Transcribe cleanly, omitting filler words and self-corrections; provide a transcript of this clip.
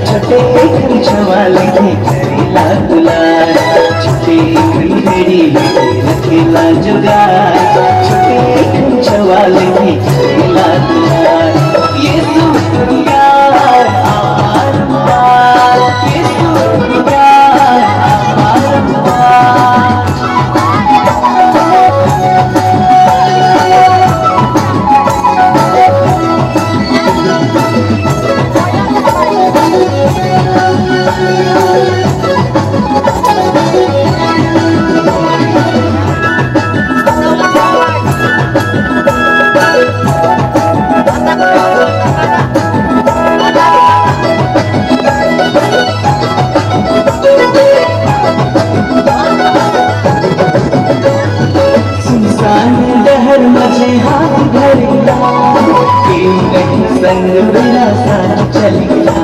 छोटे खर्चवाले करेला दुलार, छोटे खंडेरी रखेला जुगार, छोटे खर्चवाले करेला दुलार। येशू प्यार अपारंपार, येशू प्यार अपारंपार। मुझे हाथ धरिया, संग मेरा साथ चलिया।